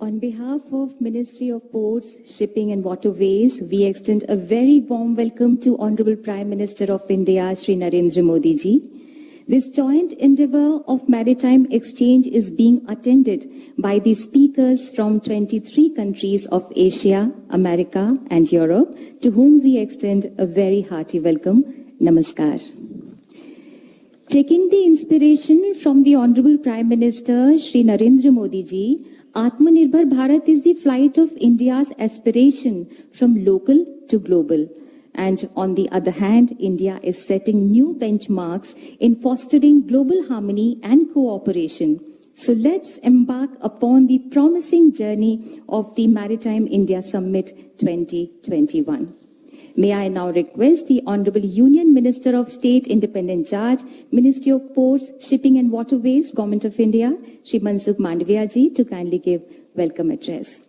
On behalf of Ministry of Ports, Shipping and Waterways, we extend a very warm welcome to Honorable Prime Minister of India, Shri Narendra Modi ji. This joint endeavor of maritime exchange is being attended by the speakers from 23 countries of Asia, America and Europe, to whom we extend a very hearty welcome. Namaskar. Taking the inspiration from the Honorable Prime Minister, Shri Narendra Modi ji, Atmanirbhar Bharat is the flight of India's aspiration from local to global. And on the other hand, India is setting new benchmarks in fostering global harmony and cooperation. So let's embark upon the promising journey of the Maritime India Summit 2021. May I now request the Honorable Union Minister of State, Independent Judge, Ministry of Ports, Shipping and Waterways, Government of India, Shri Mansukh Mandavia ji, to kindly give welcome address.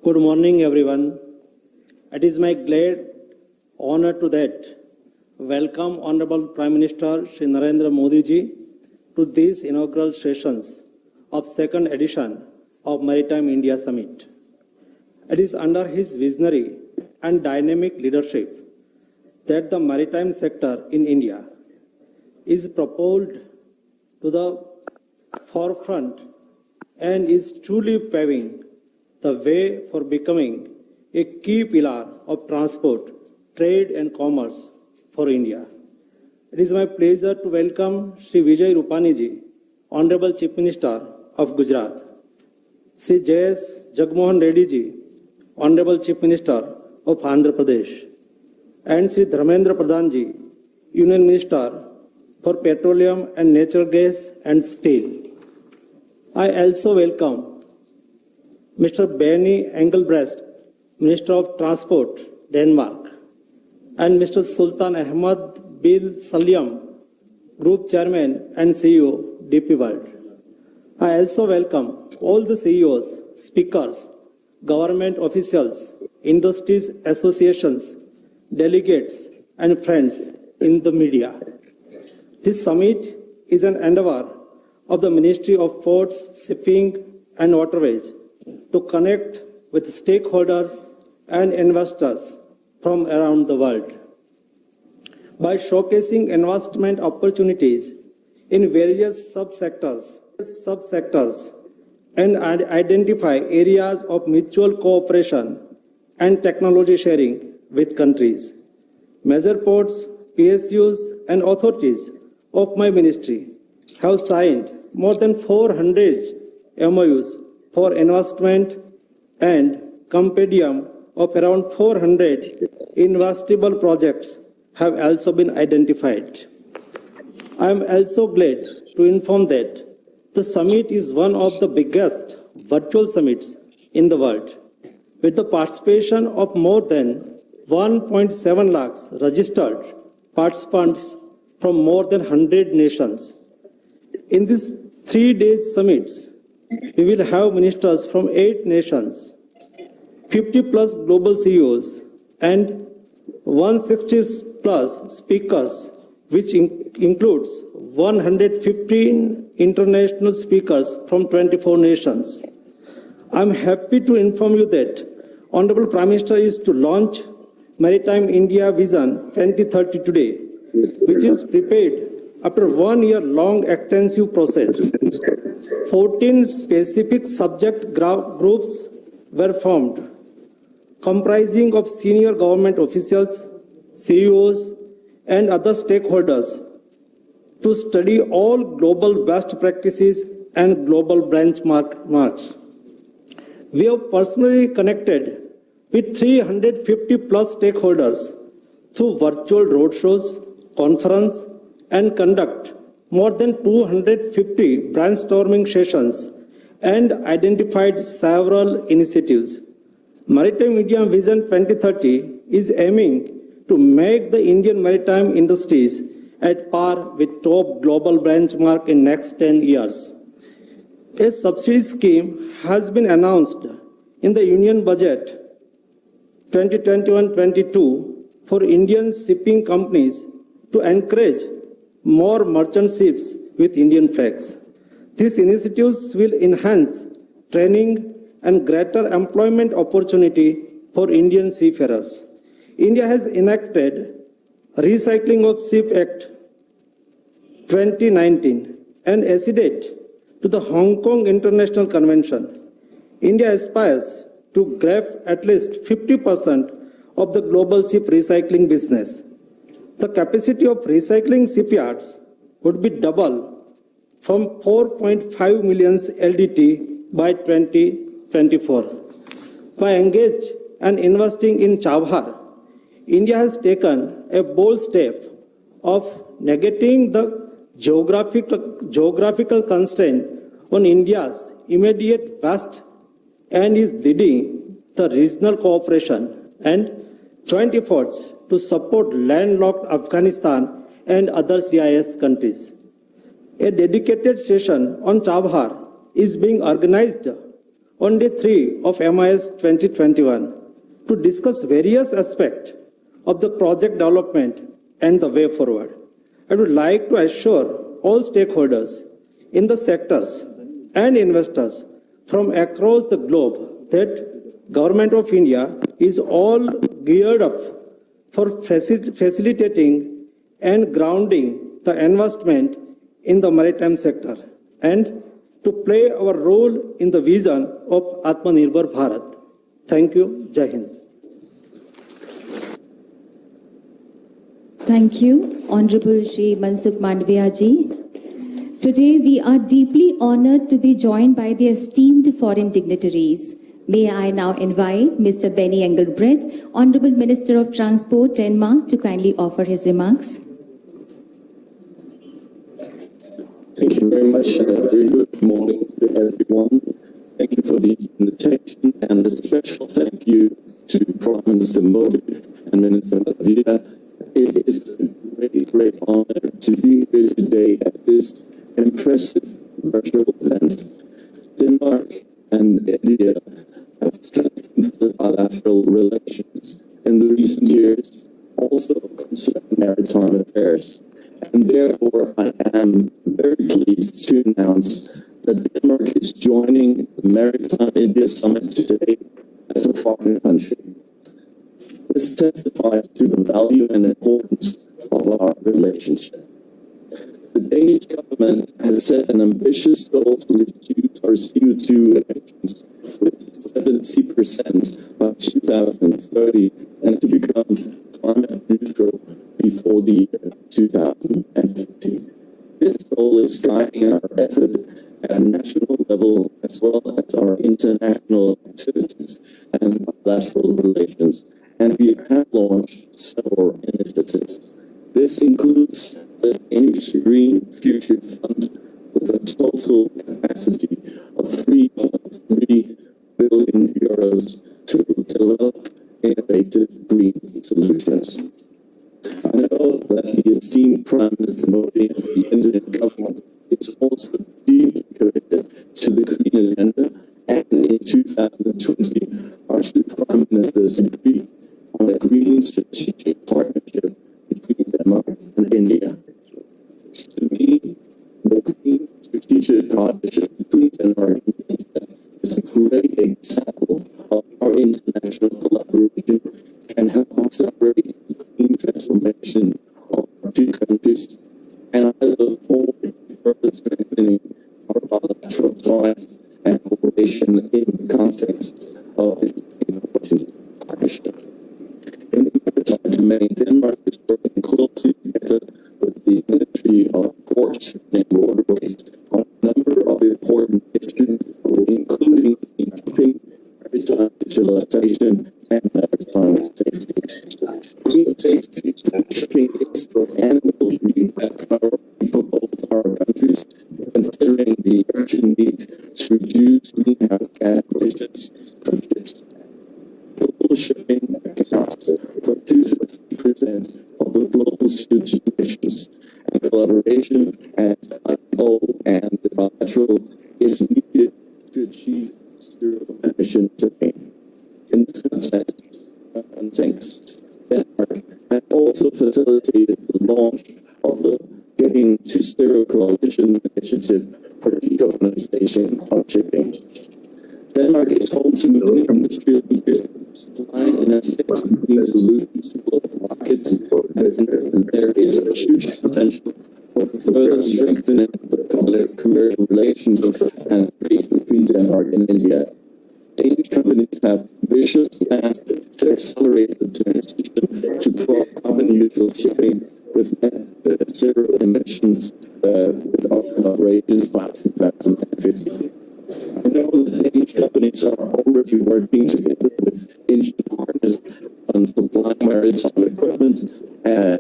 Good morning, everyone. It is my glad honor to that welcome Honorable Prime Minister Shri Narendra Modi ji to these inaugural sessions of second edition of Maritime India Summit. It is under his visionary and dynamic leadership that the maritime sector in India is propelled to the forefront and is truly paving the way for becoming a key pillar of transport, trade and commerce for India. It is my pleasure to welcome Shri Vijay Rupani ji, Honorable Chief Minister of Gujarat, Shri J.S. Jagmohan Reddy ji, Honorable Chief Minister of Andhra Pradesh, and Shri Dharmendra Pradhan ji, Union Minister for Petroleum and Natural Gas and Steel. I also welcome Mr. Benny Engelbrecht, Minister of Transport, Denmark, and Mr. Sultan Ahmad Bil Salyam, Group Chairman and CEO, DP World. I also welcome all the CEOs, speakers, government officials, industries associations, delegates, and friends in the media. This summit is an endeavor of the Ministry of Ports, Shipping and Waterways to connect with stakeholders and investors from around the world. By showcasing investment opportunities in various subsectors and identify areas of mutual cooperation and technology sharing with countries. Major ports, PSUs and authorities of my ministry have signed more than 400 MOUs for investment and compendium of around 400 investable projects have also been identified. I am also glad to inform that the summit is one of the biggest virtual summits in the world, with the participation of more than 1.7 lakhs registered participants from more than 100 nations. In these 3-day summits, we will have ministers from 8 nations, 50 plus global CEOs, and 160 plus speakers, which includes 115 international speakers from 24 nations. I am happy to inform you that Honorable Prime Minister is to launch Maritime India Vision 2030 today which is prepared after 1 year long extensive process. 14 specific subject groups were formed, comprising of senior government officials, CEOs, and other stakeholders to study all global best practices and global benchmarks. We have personally connected with 350 plus stakeholders through virtual roadshows, conference, and conduct more than 250 brainstorming sessions and identified several initiatives. Maritime India Vision 2030 is aiming to make the Indian maritime industries at par with top global benchmark in next 10 years. A subsidy scheme has been announced in the Union Budget 2021-22 for Indian shipping companies to encourage more merchant ships with Indian flags. These initiatives will enhance training and greater employment opportunity for Indian seafarers. India has enacted Recycling of Ship Act 2019 and acceded to the Hong Kong International Convention. India aspires to grab at least 50% of the global ship recycling business. The capacity of recycling shipyards would be double from 4.5 million LDT by 2024. By engaging and investing in Chabhar, India has taken a bold step of negating the geographical constraint on India's immediate west and is leading the regional cooperation and joint efforts to support landlocked Afghanistan and other CIS countries. A dedicated session on Chabhar is being organized on day 3 of MIS 2021 to discuss various aspects of the project development and the way forward. I would like to assure all stakeholders in the sectors and investors from across the globe that Government of India is all geared up for facilitating and grounding the investment in the maritime sector and to play our role in the vision of Atmanirbhar Bharat. Thank you. Jai Hind. Thank you, Honorable Shri Mansukh Mandviya ji. Today we are deeply honored to be joined by the esteemed foreign dignitaries. May I now invite Mr. Benny Engelbrecht, Honorable Minister of Transport, Denmark, to kindly offer his remarks. Thank you very much, and a very good morning to everyone. Thank you for the invitation, and a special thank you to Prime Minister Modi and Minister Mandviya. It is a great honor to be here today at this impressive virtual event. Denmark and India have strengthened bilateral relations in the recent years, also concerning maritime affairs. And therefore, I am very pleased to announce that Denmark is joining the Maritime India Summit today as a partner country. This testifies to the value and importance of our relationship. The Danish government has set an ambitious goal to reduce our CO2 emissions with 70% by 2030 and to become climate neutral before the year 2050. This goal is guiding our effort at national level as well as our international activities and bilateral relations, and we have launched several initiatives. This includes the Danish Green Future Fund with a total capacity of 3.3 billion euros to develop innovative green solutions. I know that the esteemed Prime Minister Modi and the Indian government is also deeply committed to the green agenda, and in 2020, our two Prime Ministers agreed on a green strategic partnership between Denmark and India. To me, the green strategic partnership between Denmark and India is a great example of how international collaboration can help accelerate the green transformation of our two advice and cooperation in the context of this important partnership. In the maritime domain, Denmark is working closely together with the Ministry of Ports and Waterways on a number of important issues, including improving maritime digitalization and maritime safety. Green safety shipping is and will be a priority for both our countries, considering the urgent need to reduce greenhouse gas emissions from ships. Global shipping accounts for 2 to 3% of the global CO2 emissions, and collaboration at IO and bilateral is needed to achieve zero emission shipping. In this context, Denmark has also facilitated the launch of the Getting to Zero Coalition Initiative for Decarbonization of Shipping. Denmark is home to many industrial leaders supplying and executing solutions to global markets, and there is a huge potential for further strengthening the commercial relations and trade between Denmark and India. Danish companies have ambitious plans to accelerate the transition to carbon neutral shipping with zero emissions with our collaborations by 2050. I know that Danish companies are already working together with Asian partners on supplying maritime equipment,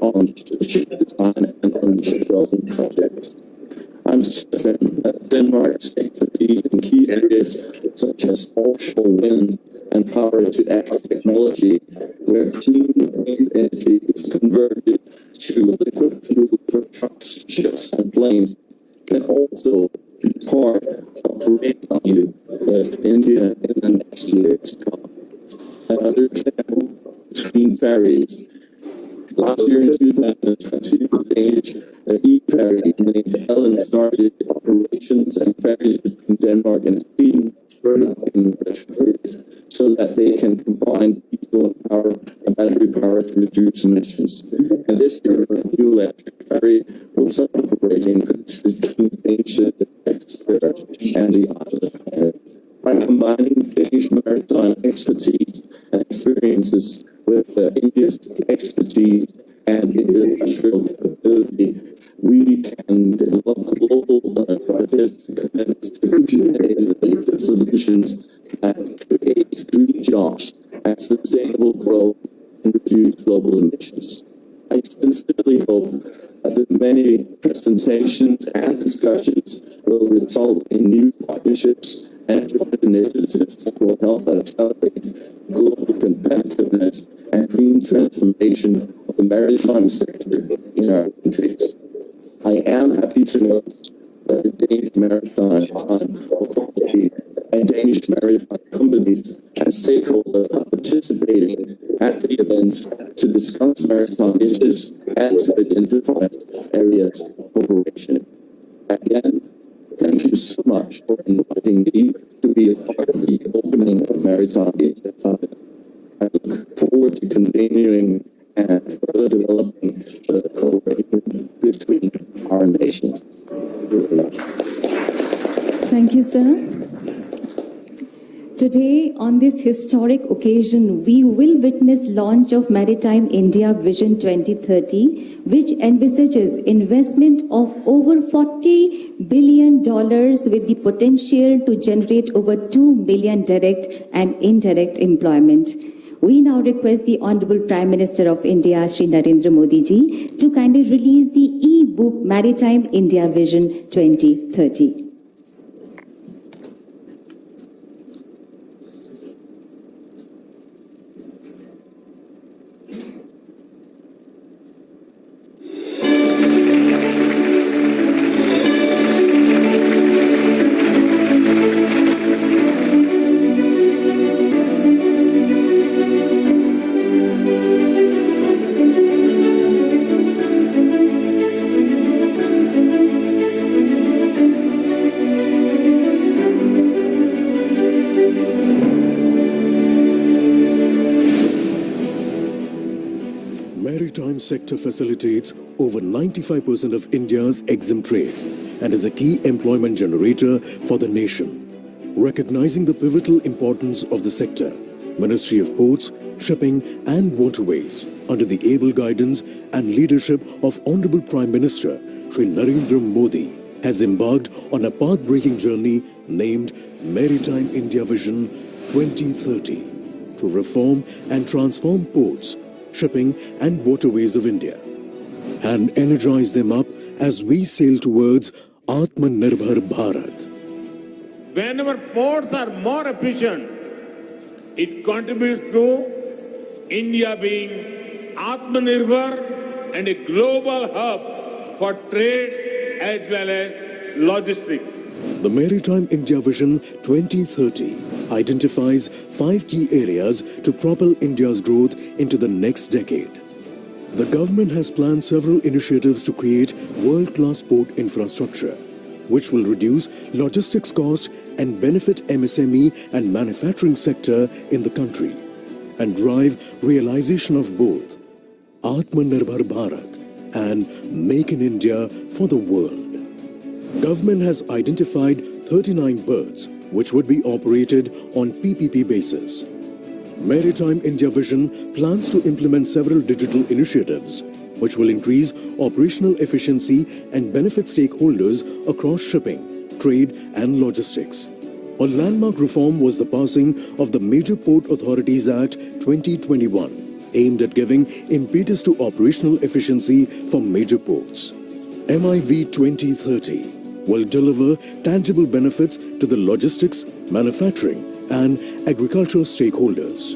on ship design, and on shipbuilding projects. I'm certain that Denmark's expertise in key areas such as offshore wind and power-to-X technology, where clean green energy is converted to liquid fuel for trucks, ships, and planes, can also be part of great value with India in the next year to come. Another example is clean ferries. Last year in 2020, the Danish e-ferry named Ellen started operations and ferries between Denmark and Sweden in retrofit so that they can combine diesel and power and battery power to reduce emissions. And this year, a new electric ferry will start operating between Danish and the island. By combining Danish maritime expertise and experiences with India's expertise and industrial capability, we can develop global projects and innovative solutions that create green jobs and sustainable growth and reduce global emissions. I sincerely hope that the many presentations and discussions will result in new partnerships and joint initiatives that will help accelerate global competitiveness and green transformation of the maritime sector in our countries. I am happy to note that the Danish Maritime Authority and Danish maritime companies and stakeholders are participating at the event to discuss maritime issues and to identify areas of cooperation. Again, thank you so much for inviting me to be a part of the opening of Maritime Asia Summit. I look forward to continuing and further developing the cooperation between our nations. Thank you, sir. Today, on this historic occasion, we will witness launch of Maritime India Vision 2030, which envisages investment of over $40 billion with the potential to generate over 2 million direct and indirect employment. We now request the Honorable Prime Minister of India, Shri Narendra Modi ji, to kindly release the e-book Maritime India Vision 2030. Maritime sector facilitates over 95% of India's EXIM trade. and is a key employment generator for the nation. Recognizing the pivotal importance of the sector, Ministry of Ports, Shipping and Waterways, under the able guidance and leadership of Honorable Prime Minister Shri Narendra Modi, has embarked on a path-breaking journey named Maritime India Vision 2030 to reform and transform ports, shipping and waterways of India and energize them up as we sail towards Atmanirbhar Bharat. Whenever ports are more efficient, it contributes to India being Atmanirbhar and a global hub for trade as well as logistics. The Maritime India Vision 2030 identifies 5 key areas to propel India's growth into the next decade. The government has planned several initiatives to create world-class port infrastructure, which will reduce logistics costs and benefit MSME and manufacturing sector in the country and drive realization of both Atmanirbhar Bharat and Make in India for the world. Government has identified 39 berths which would be operated on PPP basis. Maritime India Vision plans to implement several digital initiatives which will increase operational efficiency and benefit stakeholders across shipping, trade and logistics. A landmark reform was the passing of the Major Port Authorities Act 2021, aimed at giving impetus to operational efficiency for major ports. MIV 2030 will deliver tangible benefits to the logistics, manufacturing and agricultural stakeholders.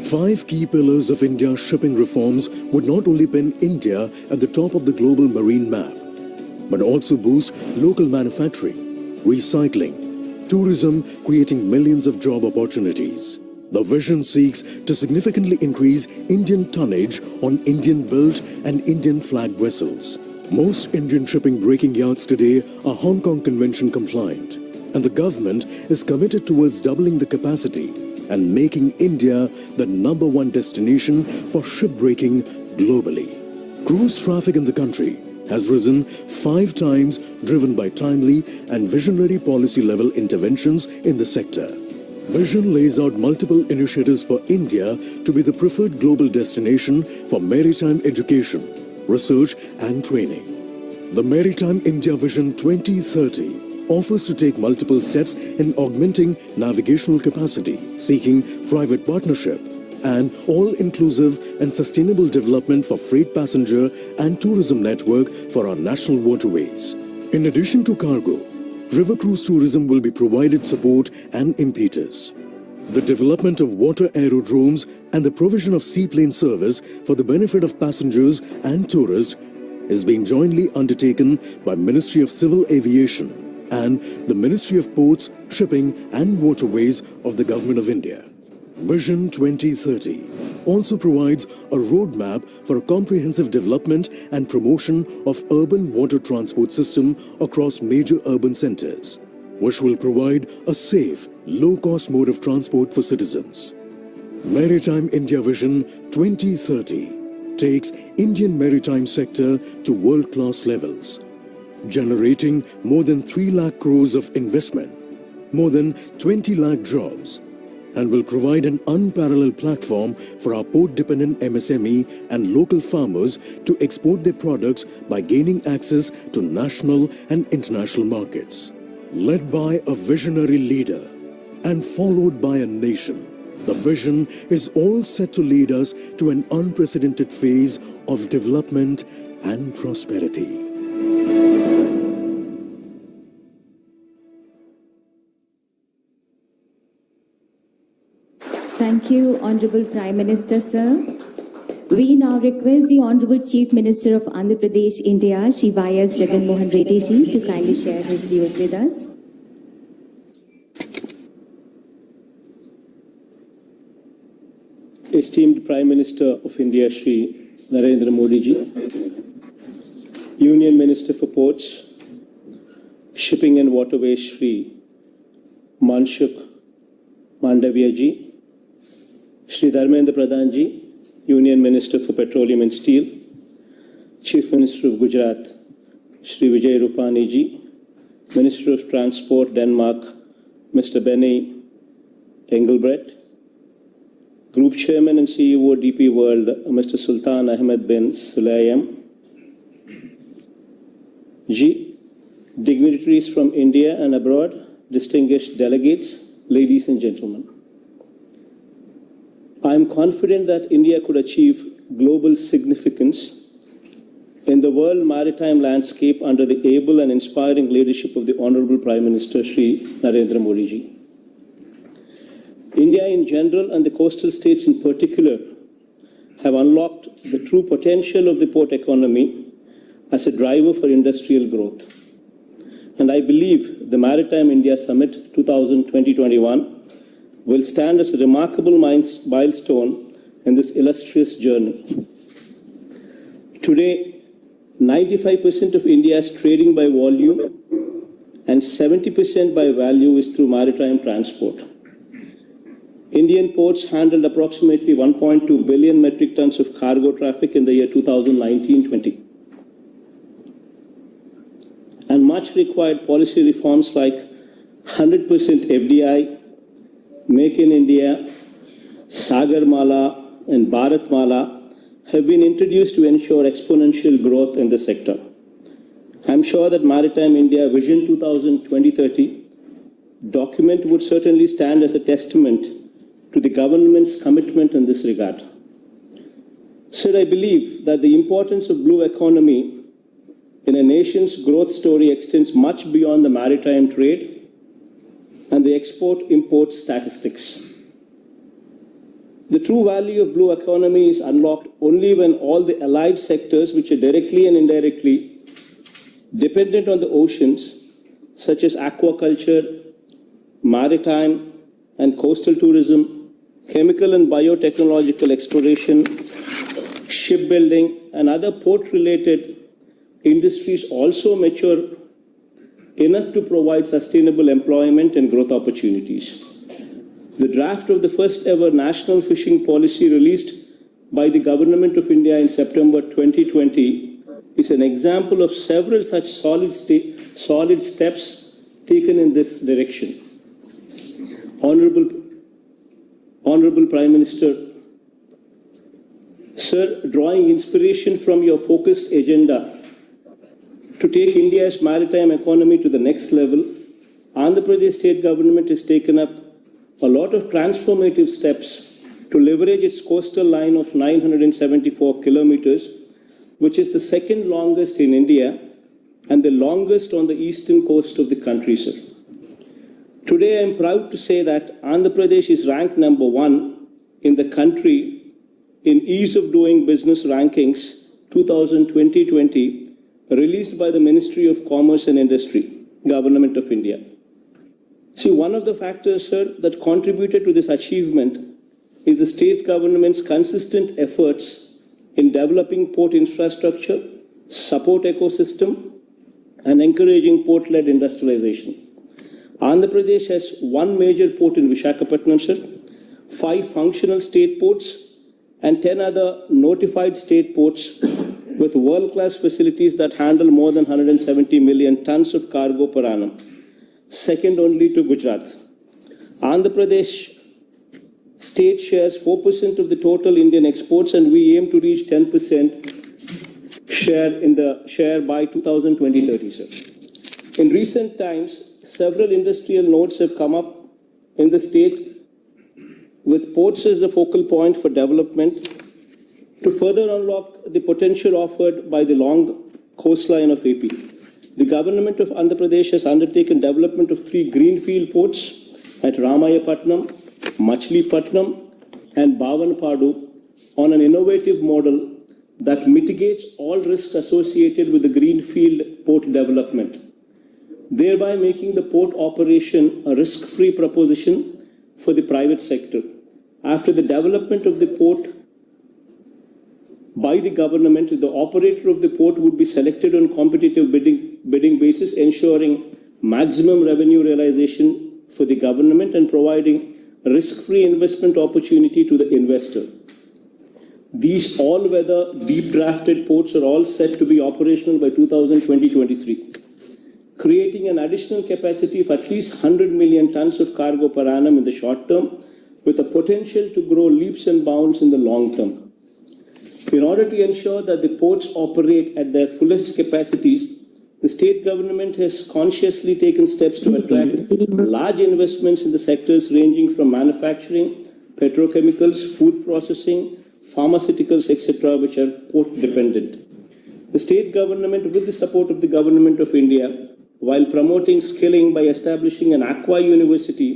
5 key pillars of India's shipping reforms would not only pin India at the top of the global marine map, but also boost local manufacturing, recycling, tourism, creating millions of job opportunities. The vision seeks to significantly increase Indian tonnage on Indian-built and Indian-flagged vessels. Most Indian shipping breaking yards today are Hong Kong Convention compliant, and the government is committed towards doubling the capacity and making India the #1 destination for shipbreaking globally. Cruise traffic in the country has risen 5 times, driven by timely and visionary policy-level interventions in the sector. Vision lays out multiple initiatives for India to be the preferred global destination for maritime education, research and training. The Maritime India Vision 2030 offers to take multiple steps in augmenting navigational capacity, seeking private partnership, and all-inclusive and sustainable development for freight passenger and tourism network for our national waterways. In addition to cargo, river cruise tourism will be provided support and impetus. The development of water aerodromes and the provision of seaplane service for the benefit of passengers and tourists is being jointly undertaken by Ministry of Civil Aviation and the Ministry of Ports, Shipping and Waterways of the Government of India. Vision 2030 also provides a roadmap for a comprehensive development and promotion of urban water transport system across major urban centers, which will provide a safe, low-cost mode of transport for citizens. Maritime India Vision 2030 takes Indian maritime sector to world-class levels, generating more than 3 lakh crores of investment, more than 20 lakh jobs, and will provide an unparalleled platform for our port-dependent MSME and local farmers to export their products by gaining access to national and international markets. Led by a visionary leader and followed by a nation, the vision is all set to lead us to an unprecedented phase of development and prosperity. Thank you, Honorable Prime Minister, sir. We now request the Honorable Chief Minister of Andhra Pradesh, India, Shri Y.S. Jagan Mohan Reddy ji, to kindly share his views with us. Esteemed Prime Minister of India, Shri Narendra Modi ji, Union Minister for Ports, Shipping and Waterways, Shri Manshukh Mandavia ji, Shri Dharmendra Pradhan ji, Union Minister for Petroleum and Steel, Chief Minister of Gujarat, Shri Vijay Rupani ji, Minister of Transport, Denmark, Mr. Benny Engelbrecht, Group Chairman and CEO, DP World, Mr. Sultan Ahmed bin Sulayem, G, dignitaries from India and abroad, distinguished delegates, ladies and gentlemen. I am confident that India could achieve global significance in the world maritime landscape under the able and inspiring leadership of the Honorable Prime Minister Shri Narendra Modi ji. India in general and the coastal states in particular have unlocked the true potential of the port economy as a driver for industrial growth. And I believe the Maritime India Summit 2020-21 will stand as a remarkable milestone in this illustrious journey. Today, 95% of India's trading by volume and 70% by value is through maritime transport. Indian ports handled approximately 1.2 billion metric tons of cargo traffic in the year 2019-20. And much required policy reforms like 100% FDI, Make in India, Sagar Mala and Bharat Mala have been introduced to ensure exponential growth in the sector. I'm sure that Maritime India Vision 2020-30 document would certainly stand as a testament to the government's commitment in this regard. Sir, I believe that the importance of blue economy in a nation's growth story extends much beyond the maritime trade and the export-import statistics. The true value of blue economy is unlocked only when all the allied sectors which are directly and indirectly dependent on the oceans, such as aquaculture, maritime and coastal tourism, chemical and biotechnological exploration, shipbuilding and other port-related industries also mature enough to provide sustainable employment and growth opportunities. The draft of the first ever national fishing policy released by the Government of India in September 2020 is an example of several such solid steps taken in this direction. Honorable Prime Minister, Sir, drawing inspiration from your focused agenda to take India's maritime economy to the next level, Andhra Pradesh state government has taken up a lot of transformative steps to leverage its coastal line of 974 kilometers, which is the second longest in India and the longest on the eastern coast of the country, sir. Today, I am proud to say that Andhra Pradesh is ranked number 1 in the country in Ease of Doing Business Rankings 2020-20, released by the Ministry of Commerce and Industry, Government of India. See, one of the factors, sir, that contributed to this achievement is the state government's consistent efforts in developing port infrastructure, support ecosystem, and encouraging port-led industrialization. Andhra Pradesh has one major port in Visakhapatnam, sir, 5 functional state ports, and 10 other notified state ports with world-class facilities that handle more than 170 million tons of cargo per annum, second only to Gujarat. Andhra Pradesh state shares 4% of the total Indian exports, and we aim to reach 10% share by 2020-30, sir. In recent times, several industrial nodes have come up in the state with ports as the focal point for development to further unlock the potential offered by the long coastline of AP. The government of Andhra Pradesh has undertaken development of 3 greenfield ports at Ramayapatnam, Machilipatnam and Bhavanpadu on an innovative model that mitigates all risks associated with the greenfield port development, thereby making the port operation a risk-free proposition for the private sector. After the development of the port by the government, the operator of the port would be selected on competitive bidding basis, ensuring maximum revenue realization for the government and providing risk-free investment opportunity to the investor. These all-weather, deep-drafted ports are all set to be operational by 2020-23. creating an additional capacity of at least 100 million tons of cargo per annum in the short term, with the potential to grow leaps and bounds in the long term. In order to ensure that the ports operate at their fullest capacities, the state government has consciously taken steps to attract large investments in the sectors ranging from manufacturing, petrochemicals, food processing, pharmaceuticals, etc., which are port dependent. The state government, with the support of the Government of India, while promoting skilling by establishing an aqua university,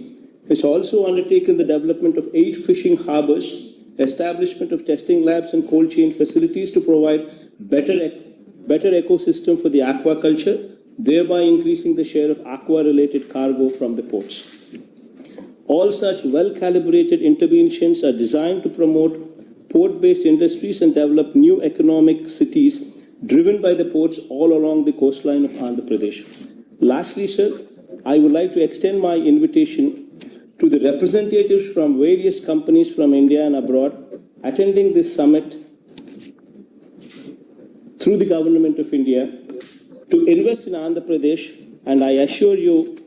has also undertaken the development of 8 fishing harbors, establishment of testing labs and cold chain facilities to provide better ecosystem for the aquaculture, thereby increasing the share of aqua-related cargo from the ports. All such well-calibrated interventions are designed to promote port-based industries and develop new economic cities driven by the ports all along the coastline of Andhra Pradesh. Lastly, sir, I would like to extend my invitation to the representatives from various companies from India and abroad attending this summit through the Government of India to invest in Andhra Pradesh, and I assure you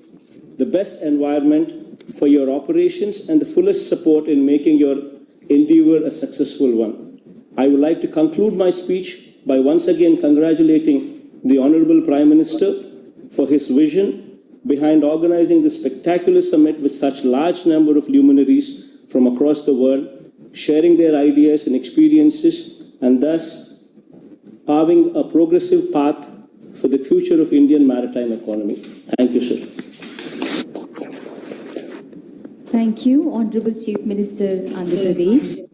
the best environment for your operations and the fullest support in making your endeavor a successful one. I would like to conclude my speech by once again congratulating the Honorable Prime Minister for his vision behind organizing this spectacular summit with such large number of luminaries from across the world, sharing their ideas and experiences, and thus paving a progressive path for the future of Indian maritime economy. Thank you, sir. Thank you, Honorable Chief Minister, Andhra Pradesh.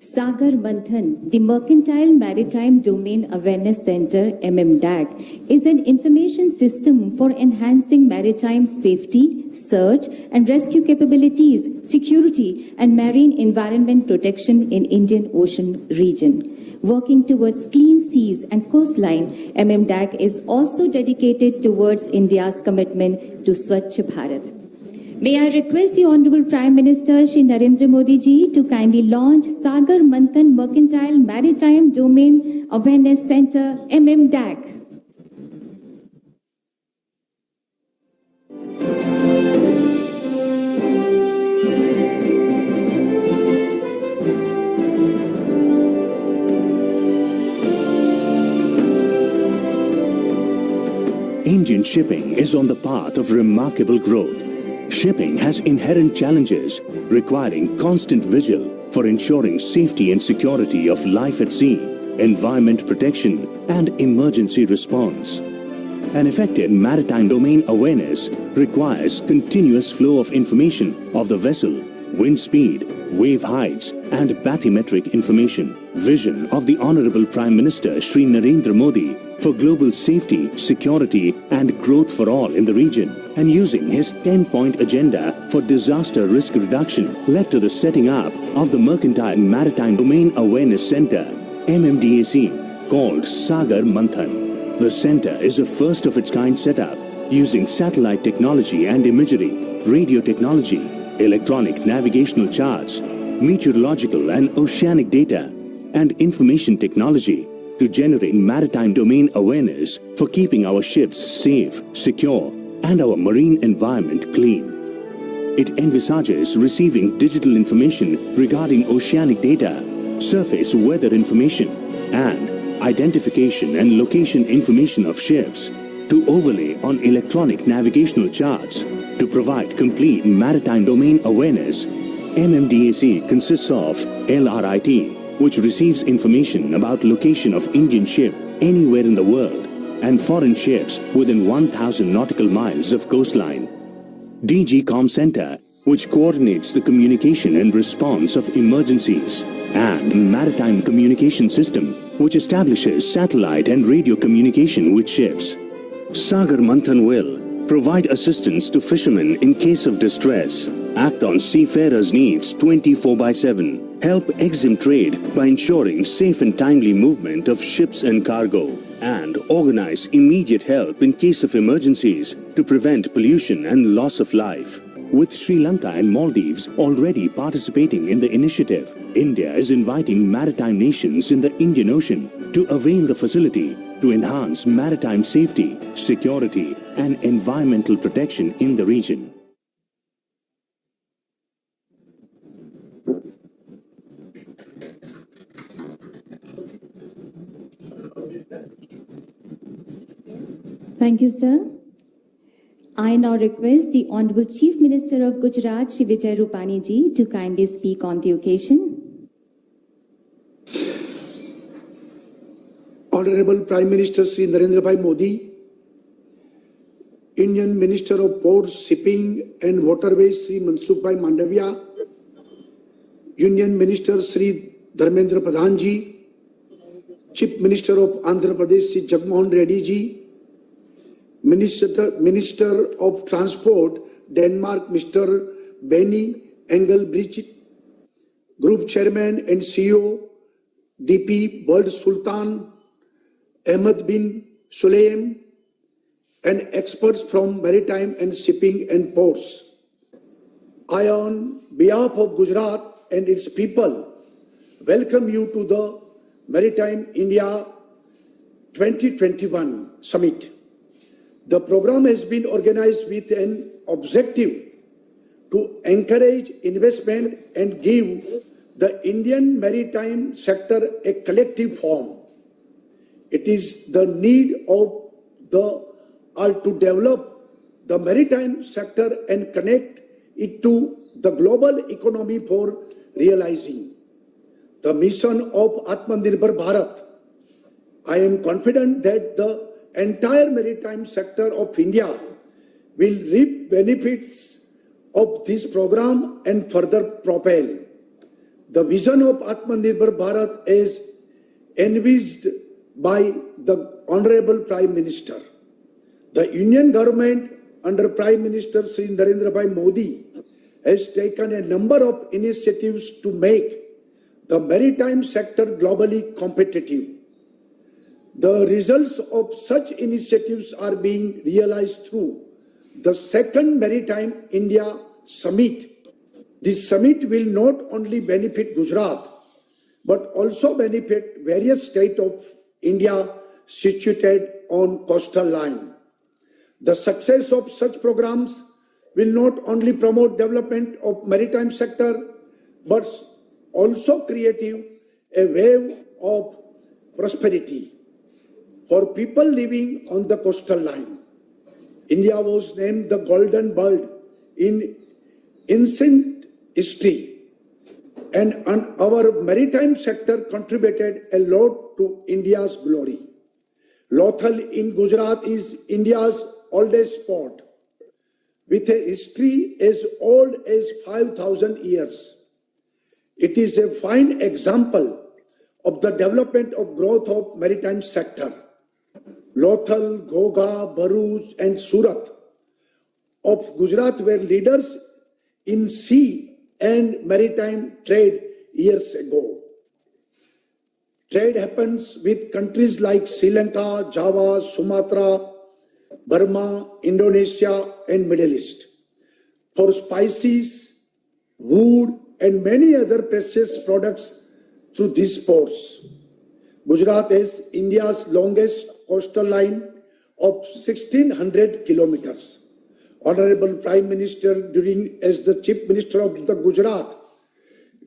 Sagar Manthan, the Mercantile Maritime Domain Awareness Center, MMDAC, is an information system for enhancing maritime safety, search and rescue capabilities, security and marine environment protection in Indian Ocean region. Working towards clean seas and coastline, MMDAC is also dedicated towards India's commitment to Swachh Bharat. May I request the Honorable Prime Minister Shri Narendra Modi ji to kindly launch Sagar Manthan Mercantile Maritime Domain Awareness Center, MMDAC. Indian shipping is on the path of remarkable growth. Shipping has inherent challenges requiring constant vigil for ensuring safety and security of life at sea, environment protection and emergency response. An effective maritime domain awareness requires continuous flow of information of the vessel, wind speed, wave heights and bathymetric information. Vision of the Honorable Prime Minister Shri Narendra Modi for global safety, security and growth for all in the region, and using his 10-point agenda for disaster risk reduction led to the setting up of the Mercantile Maritime Domain Awareness Center, MMDAC, called Sagar Manthan. The center is a first of its kind setup using satellite technology and imagery, radio technology, electronic navigational charts, meteorological and oceanic data, and information technology to generate maritime domain awareness for keeping our ships safe, secure, and our marine environment clean. It envisages receiving digital information regarding oceanic data, surface weather information, and identification and location information of ships to overlay on electronic navigational charts to provide complete maritime domain awareness. MMDAC consists of LRIT, which receives information about location of Indian ship anywhere in the world and foreign ships within 1,000 nautical miles of coastline. DG Com Center, which coordinates the communication and response of emergencies, and Maritime Communication System, which establishes satellite and radio communication with ships. Sagar Manthan will provide assistance to fishermen in case of distress, act on seafarers' needs 24/7, help exempt trade by ensuring safe and timely movement of ships and cargo, and organize immediate help in case of emergencies to prevent pollution and loss of life. With Sri Lanka and Maldives already participating in the initiative, India is inviting maritime nations in the Indian Ocean to avail the facility to enhance maritime safety, security, and environmental protection in the region. Thank you, sir. I now request the Honorable Chief Minister of Gujarat, Shri Vijay Rupani ji, to kindly speak on the occasion. Honorable Prime Minister Shri Narendra Modi, Indian Minister of Ports, Shipping and Waterways Shri Mansukh Mandavia, Union Minister Shri Dharmendra Pradhan ji, Chief Minister of Andhra Pradesh Shri Jagmohan Reddy ji, Minister of Transport, Denmark, Mr. Benny Engelbrecht, Group Chairman and CEO, DP Bird Sultan, Ahmed bin Sulaim, and experts from maritime and shipping and ports. I, on behalf of Gujarat and its people, welcome you to the Maritime India 2021 Summit. The program has been organized with an objective to encourage investment and give the Indian maritime sector a collective form. It is the need of to develop the maritime sector and connect it to the global economy for realizing the mission of Atmanirbhar Bharat. I am confident that the entire maritime sector of India will reap benefits of this program and further propel the vision of Atmanirbhar Bharat as envisaged by the Honorable Prime Minister. The Union government under Prime Minister Shri Narendra Modi has taken a number of initiatives to make the maritime sector globally competitive. The results of such initiatives are being realized through the second Maritime India Summit. This summit will not only benefit Gujarat, but also benefit various states of India situated on coastal line. The success of such programs will not only promote development of maritime sector, but also create a wave of prosperity for people living on the coastal line. India was named the Golden Bird in ancient history, and our maritime sector contributed a lot to India's glory. Lothal in Gujarat is India's oldest port, with a history as old as 5,000 years. It is a fine example of the development of growth of maritime sector. Lothal, Ghoga, Bharuch and Surat of Gujarat were leaders in sea and maritime trade years ago. Trade happens with countries like Sri Lanka, Java, Sumatra, Burma, Indonesia and Middle East for spices, wood and many other precious products through these ports. Gujarat has India's longest coastal line of 1600 kilometers. Honorable Prime Minister, as the Chief Minister of the Gujarat,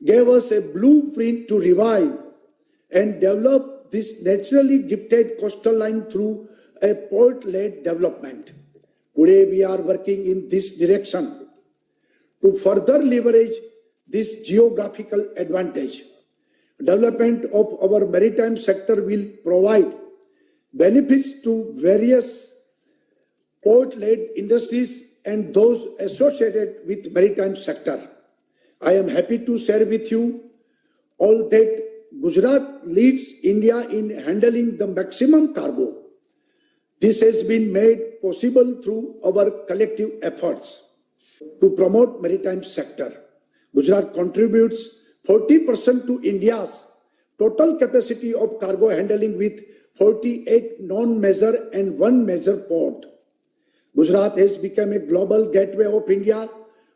gave us a blueprint to revive and develop this naturally gifted coastal line through a port-led development. Today we are working in this direction to further leverage this geographical advantage. Development of our maritime sector will provide benefits to various port-led industries and those associated with maritime sector. I am happy to share with you all that Gujarat leads India in handling the maximum cargo. This has been made possible through our collective efforts to promote maritime sector. Gujarat contributes 40% to India's total capacity of cargo handling with 48 non-major and one major port. Gujarat has become a global gateway of India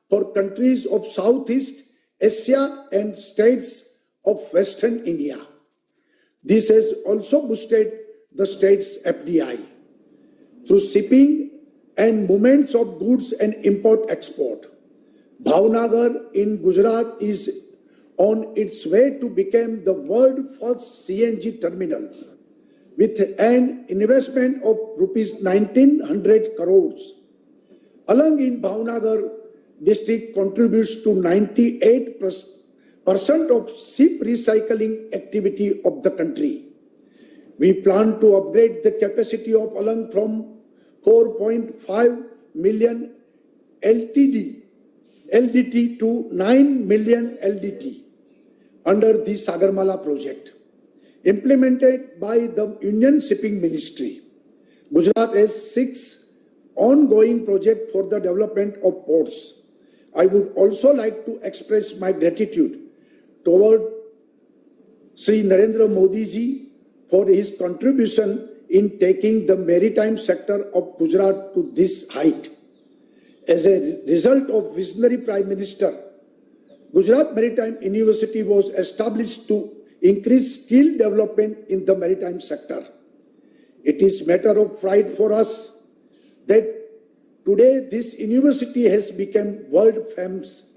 for countries of Southeast Asia and states of Western India. This has also boosted the state's FDI through shipping and movements of goods and import-export. Bhavnagar in Gujarat is on its way to become the world's first CNG terminal with an investment of rupees 1900 crores. Alang in Bhavnagar district contributes to 98% of ship recycling activity of the country. We plan to upgrade the capacity of Alang from 4.5 million LDT to 9 million LDT under the Sagarmala project, implemented by the Union Shipping Ministry. Gujarat has 6 ongoing projects for the development of ports. I would also like to express my gratitude toward Sri Narendra Modi ji for his contribution in taking the maritime sector of Gujarat to this height. As a result of visionary Prime Minister, Gujarat Maritime University was established to increase skill development in the maritime sector. It is matter of pride for us that today this university has become world famous.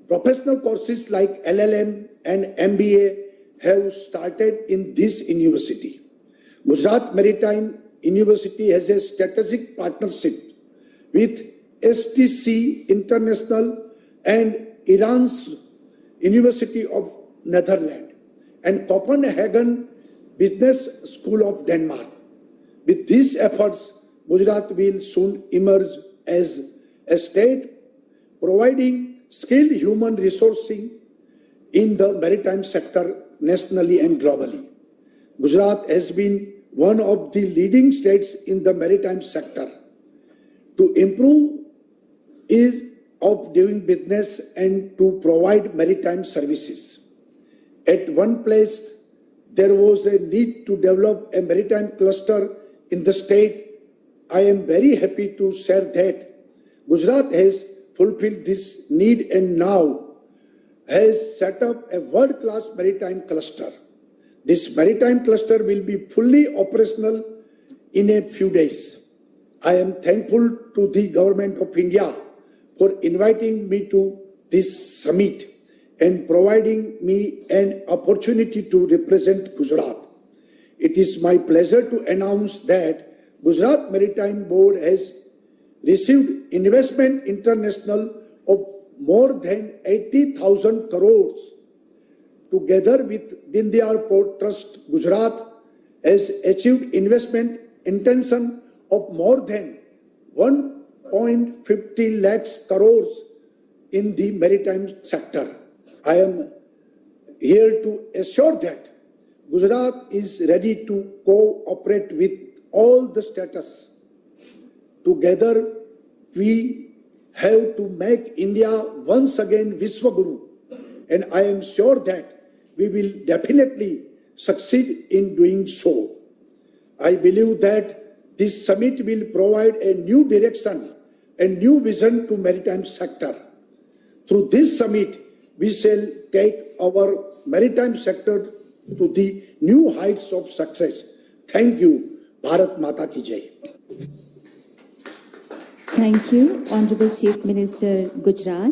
Professional courses like LLM and MBA have started in this university. Gujarat Maritime University has a strategic partnership with STC International and Iran's University of Netherlands and Copenhagen Business School of Denmark. With these efforts, Gujarat will soon emerge as a state providing skilled human resourcing in the maritime sector nationally and globally. Gujarat has been one of the leading states in the maritime sector. To improve ease of doing business and to provide maritime services. At one place, there was a need to develop a maritime cluster in the state. I am very happy to share that Gujarat has fulfilled this need and now has set up a world-class maritime cluster. This maritime cluster will be fully operational in a few days. I am thankful to the Government of India for inviting me to this summit and providing me an opportunity to represent Gujarat. It is my pleasure to announce that Gujarat Maritime Board has received investment international of more than 80,000 crores. Together with Dindyal Port Trust, Gujarat has achieved investment intention of more than 1.50 lakhs crores in the maritime sector. I am here to assure that Gujarat is ready to cooperate with all the states. Together, we have to make India once again Vishwaguru, and I am sure that we will definitely succeed in doing so. I believe that this summit will provide a new direction and new vision to maritime sector. Through this summit, we shall take our maritime sector to the new heights of success. Thank you. Bharat Mata ki Jai. Thank you, Honorable Chief Minister, Gujarat.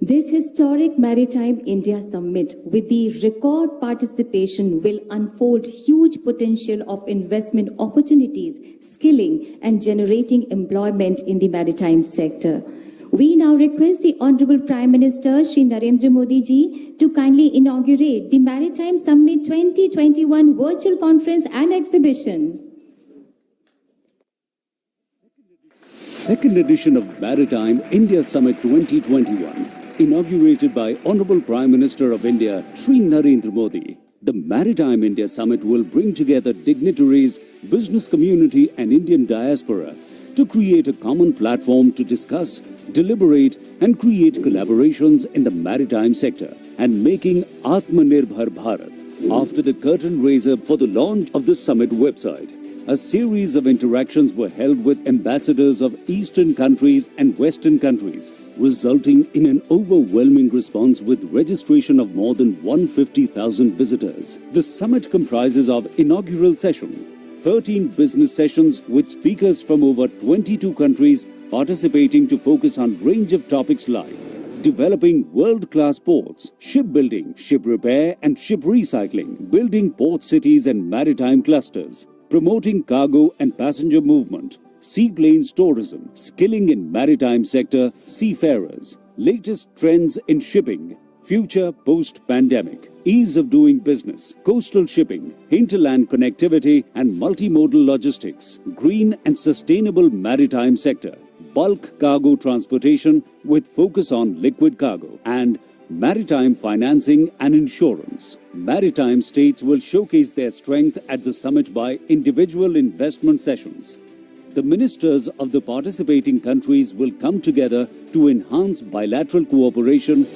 This historic Maritime India Summit with the record participation will unfold huge potential of investment opportunities, skilling and generating employment in the maritime sector. We now request the Honorable Prime Minister, Shri Narendra Modi ji, to kindly inaugurate the Maritime Summit 2021 virtual conference and exhibition. Second edition of Maritime India Summit 2021, inaugurated by Honorable Prime Minister of India, Shri Narendra Modi. The Maritime India Summit will bring together dignitaries, business community and Indian diaspora to create a common platform to discuss, deliberate and create collaborations in the maritime sector and making Atmanirbhar Bharat. After the curtain raiser for the launch of the summit website, a series of interactions were held with ambassadors of Eastern countries and Western countries, resulting in an overwhelming response with registration of more than 150,000 visitors. The summit comprises of inaugural session, 13 business sessions with speakers from over 22 countries participating to focus on range of topics like developing world-class ports, shipbuilding, ship repair and ship recycling, building port cities and maritime clusters, promoting cargo and passenger movement, seaplanes tourism, skilling in maritime sector, seafarers, latest trends in shipping, future post-pandemic, ease of doing business, coastal shipping, hinterland connectivity and multimodal logistics, green and sustainable maritime sector, bulk cargo transportation with focus on liquid cargo, and maritime financing and insurance. Maritime states will showcase their strength at the summit by individual investment sessions. The ministers of the participating countries will come together to enhance bilateral cooperation.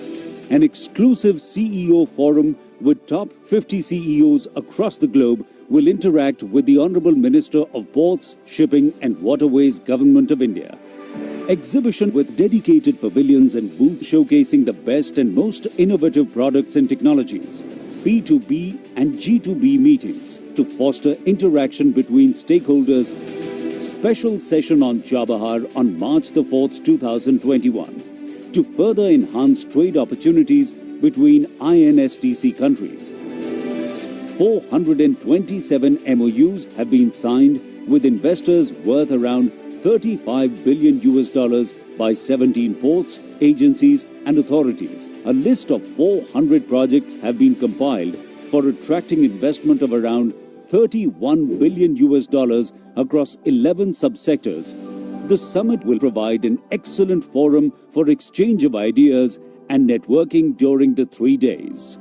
An exclusive CEO forum with top 50 CEOs across the globe will interact with the Honorable Minister of Ports, Shipping and Waterways, Government of India. Exhibition with dedicated pavilions and booths showcasing the best and most innovative products and technologies. B2B and G2B meetings to foster interaction between stakeholders. Special session on Chabahar on March the 4th, 2021 to further enhance trade opportunities between INSTC countries. 427 MOUs have been signed with investors worth around $35 billion by 17 ports, agencies and authorities. A list of 400 projects have been compiled for attracting investment of around $31 billion across 11 subsectors. The summit will provide an excellent forum for exchange of ideas and networking during the 3 days.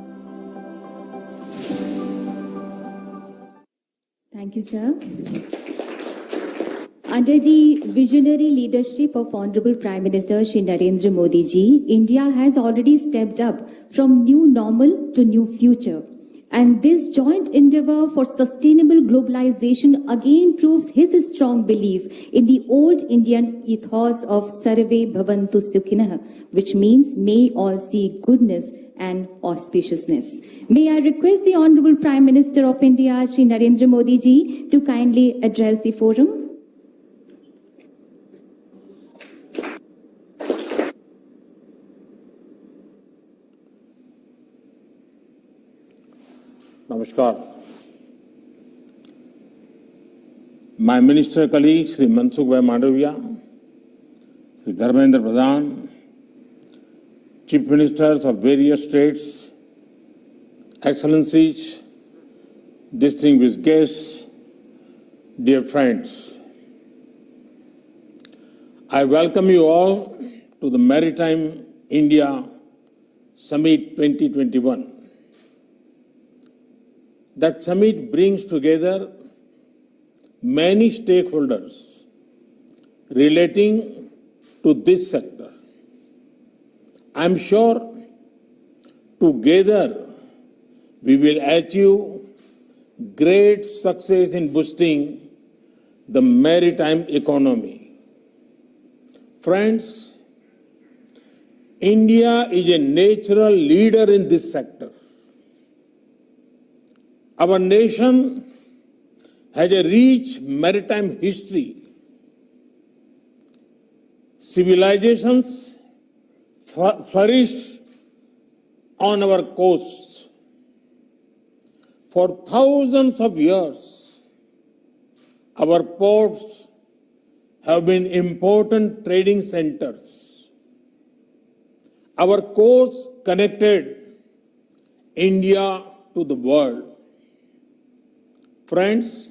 Thank you, sir. Under the visionary leadership of Honorable Prime Minister Shri Narendra Modi ji, India has already stepped up from new normal to new future. And this joint endeavor for sustainable globalization again proves his strong belief in the old Indian ethos of Sarve Bhavantu Sukhinah, which means may all see goodness and auspiciousness. May I request the Honorable Prime Minister of India, Shri Narendra Modi ji, to kindly address the forum. Namaskar. My minister colleague, Sri Mansukh Bhai Mandavia, Sri Dharmendra Pradhan, Chief Ministers of various states, Excellencies, distinguished guests, dear friends, I welcome you all to the Maritime India Summit 2021. That summit brings together many stakeholders relating to this sector. I'm sure together we will achieve great success in boosting the maritime economy. Friends, India is a natural leader in this sector. Our nation has a rich maritime history. Civilizations flourished on our coasts. For thousands of years, our ports have been important trading centers. Our coasts connected India to the world. Friends,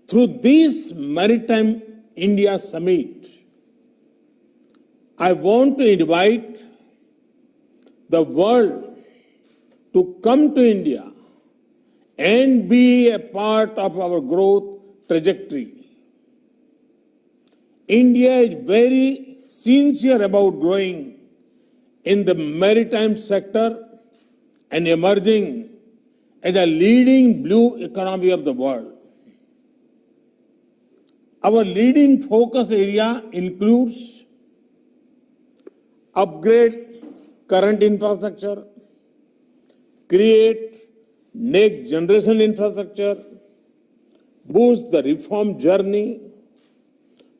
through this Maritime India Summit, I want to invite the world to come to India and be a part of our growth trajectory. India is very sincere about growing in the maritime sector and emerging as a leading blue economy of the world. Our leading focus area includes upgrade current infrastructure, create next generation infrastructure, boost the reform journey.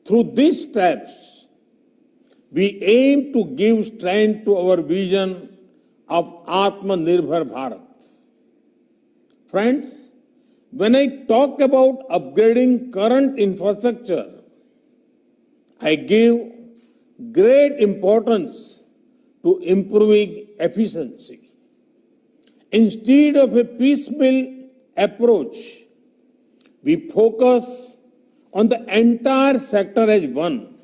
Through these steps, we aim to give strength to our vision of Atmanirbhar Bharat. Friends, when I talk about upgrading current infrastructure, I give great importance to improving efficiency. Instead of a piecemeal approach, we focus on the entire sector as one.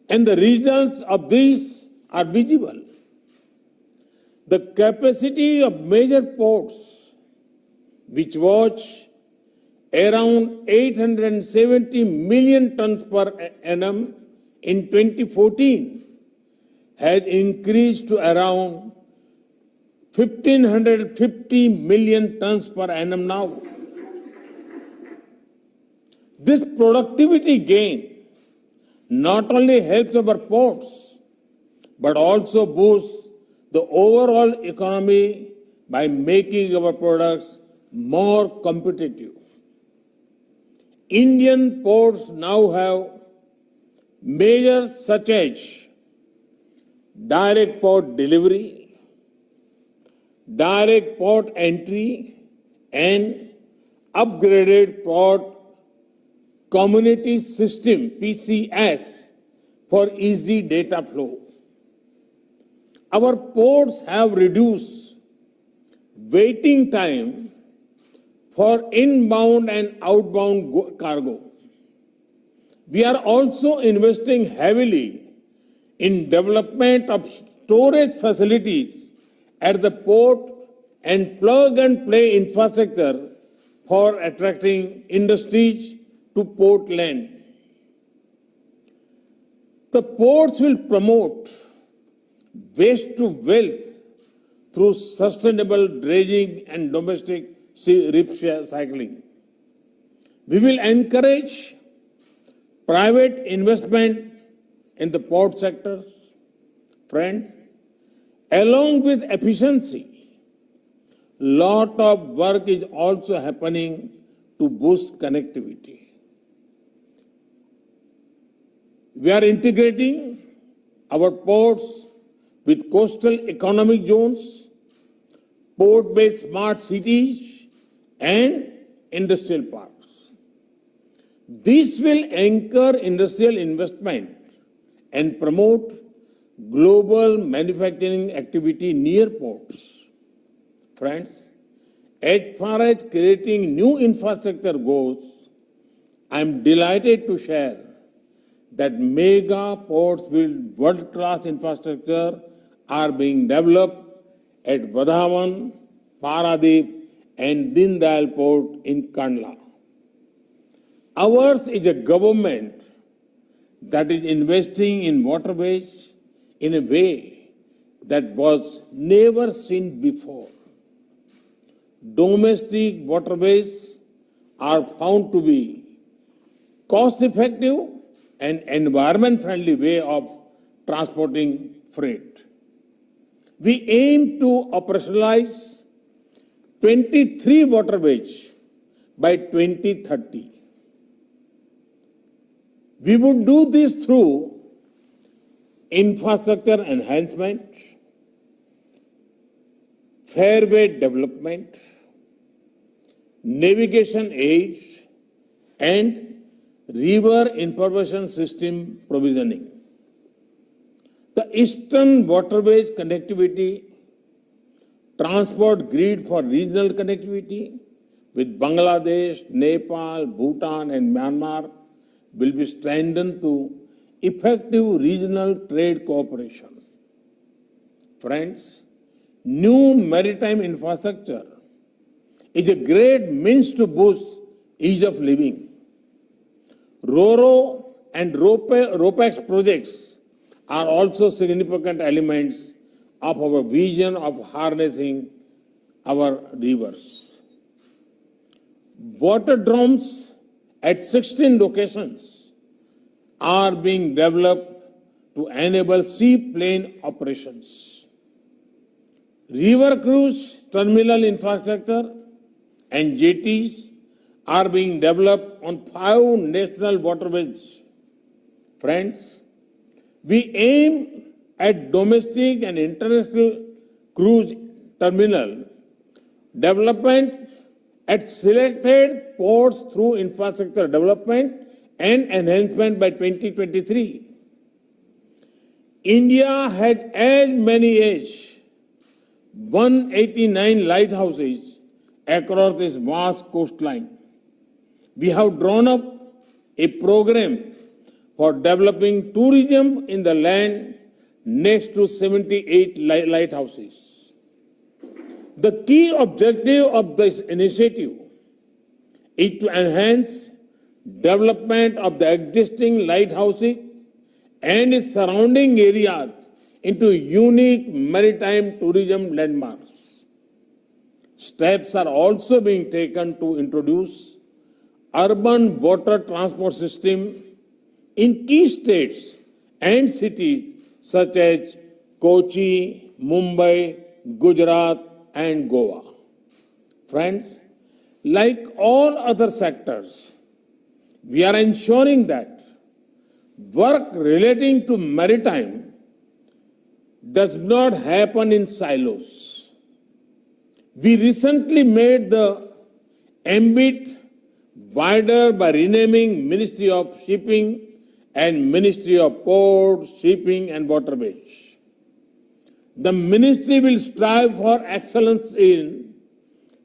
And the results of this are visible. The capacity of major ports, which was around 870 million tons per annum in 2014, has increased to around 1,550 million tons per annum now. This productivity gain not only helps our ports, but also boosts the overall economy by making our products more competitive. Indian ports now have measures such as direct port delivery, direct port entry, and upgraded port community system, PCS, for easy data flow. Our ports have reduced waiting time for inbound and outbound cargo. We are also investing heavily in development of storage facilities at the port and plug-and-play infrastructure for attracting industries to port land. The ports will promote waste to wealth through sustainable dredging and domestic recycling. We will encourage private investment in the port sectors. Friends, along with efficiency, lot of work is also happening to boost connectivity. We are integrating our ports with coastal economic zones, port-based smart cities, and industrial parks. This will anchor industrial investment and promote global manufacturing activity near ports. Friends, as far as creating new infrastructure goes, I am delighted to share that mega ports with world-class infrastructure are being developed at Vadhavan, Paradip, and Din Dayal Port in Kandla. Ours is a government that is investing in waterways in a way that was never seen before. Domestic waterways are found to be cost-effective and environment-friendly way of transporting freight. We aim to operationalize 23 waterways by 2030. We would do this through infrastructure enhancement, fairway development, navigation aids, and river information system provisioning. The Eastern Waterways Connectivity Transport Grid for Regional Connectivity with Bangladesh, Nepal, Bhutan, and Myanmar will be strengthened to effective regional trade cooperation. Friends, new maritime infrastructure is a great means to boost ease of living. RoRo and RoPax projects are also significant elements of our vision of harnessing our rivers. Water drones at 16 locations are being developed to enable seaplane operations. River cruise terminal infrastructure and jetties are being developed on 5 national waterways. Friends, we aim at domestic and international cruise terminal development at selected ports through infrastructure development and enhancement by 2023. India has as many as 189 lighthouses across this vast coastline. We have drawn up a program for developing tourism in the land next to 78 lighthouses. The key objective of this initiative is to enhance development of the existing lighthouses and its surrounding areas into unique maritime tourism landmarks. Steps are also being taken to introduce urban water transport system in key states and cities such as Kochi, Mumbai, Gujarat, and Goa. Friends, like all other sectors, we are ensuring that work relating to maritime does not happen in silos. We recently made the ambit wider by renaming Ministry of Shipping and Ministry of Ports, Shipping and Waterways. The ministry will strive for excellence in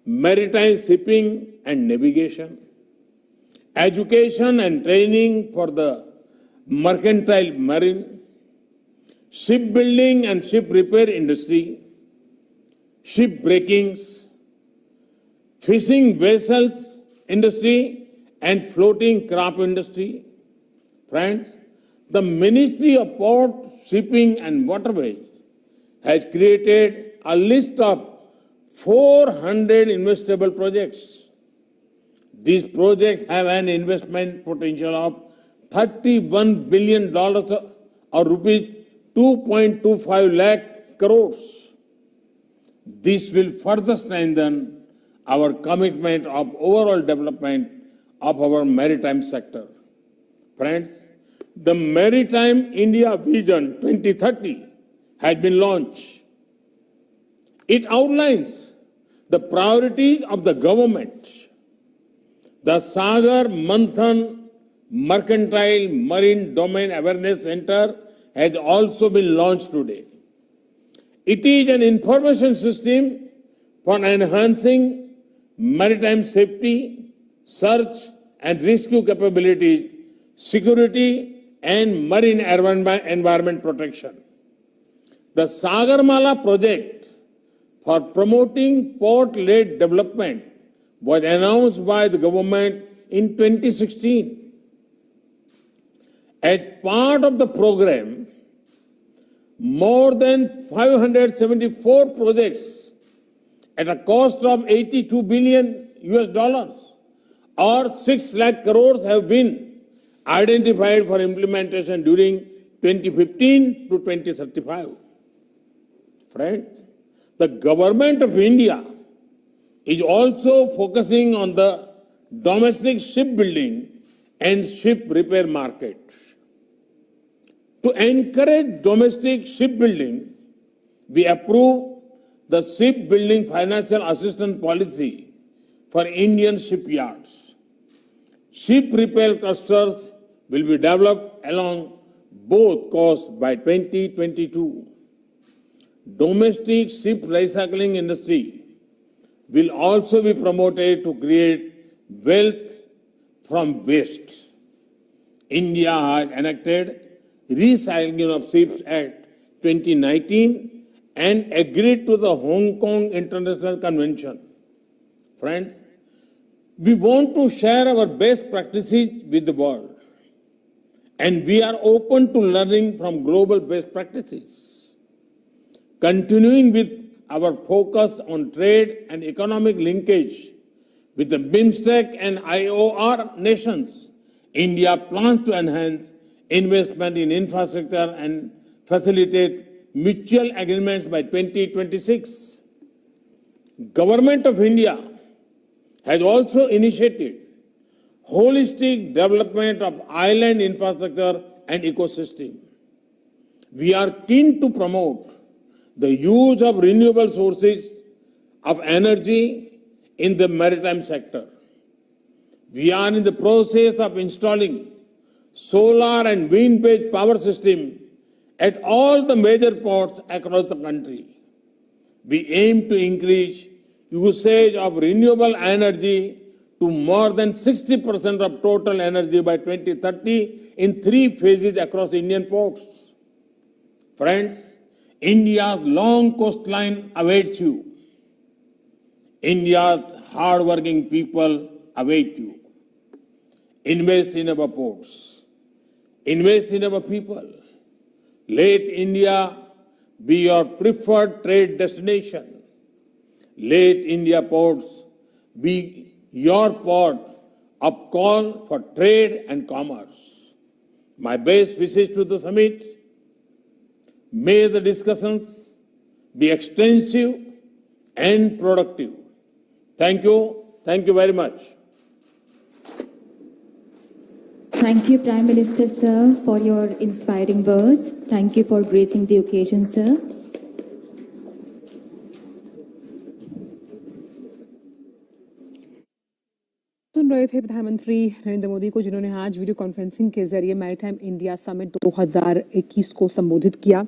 maritime shipping and navigation, education and training for the mercantile marine, shipbuilding and ship repair industry, ship breakings, fishing vessels industry and floating craft industry. Friends, the Ministry of Port, Shipping and Waterways has created a list of 400 investable projects. These projects have an investment potential of $31 billion or rupees 2.25 lakh crores. This will further strengthen our commitment of overall development of our maritime sector. Friends, the Maritime India Vision 2030 has been launched. It outlines the priorities of the government. The Sagar Manthan Mercantile Marine Domain Awareness Center has also been launched today. It is an information system for enhancing maritime safety, search and rescue capabilities, security and marine environment protection. The Sagarmala project for promoting port-led development was announced by the government in 2016. As part of the program, more than 574 projects at a cost of $82 billion or 6 lakh crores have been identified for implementation during 2015 to 2035. Friends, the government of India is also focusing on the domestic shipbuilding and ship repair market. To encourage domestic shipbuilding, we approve the shipbuilding financial assistance policy for Indian shipyards. Ship repair clusters will be developed along both coasts by 2022. Domestic ship recycling industry will also be promoted to create wealth from waste. India has enacted Recycling of Ships Act 2019 and agreed to the Hong Kong International Convention. Friends, we want to share our best practices with the world, and we are open to learning from global best practices. Continuing with our focus on trade and economic linkage With the BIMSTEC and IOR nations, India plans to enhance investment in infrastructure and facilitate mutual agreements by 2026. Government of India has also initiated holistic development of island infrastructure and ecosystem. We are keen to promote the use of renewable sources of energy in the maritime sector. We are in the process of installing solar and wind-based power system at all the major ports across the country. We aim to increase usage of renewable energy to more than 60% of total energy by 2030 in 3 phases across Indian ports. Friends, India's long coastline awaits you. India's hard-working people await you. Invest in our ports. Invest in our people. Let India be your preferred trade destination. Let India ports be your port of call for trade and commerce. My best wishes to the summit. May the discussions be extensive and productive. Thank you. Thank you very much. Thank you, Prime Minister, sir, for your inspiring words. Thank you for gracing the occasion, sir. सुन रहे थे प्रधानमंत्री नरेंद्र मोदी को, जिन्होंने आज video conferencing के जरिए maritime India summit 2021 को संबोधित किया।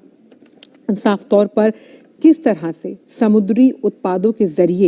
साफ तौर पर किस तरह से समुद्री उत्पादों के जरिए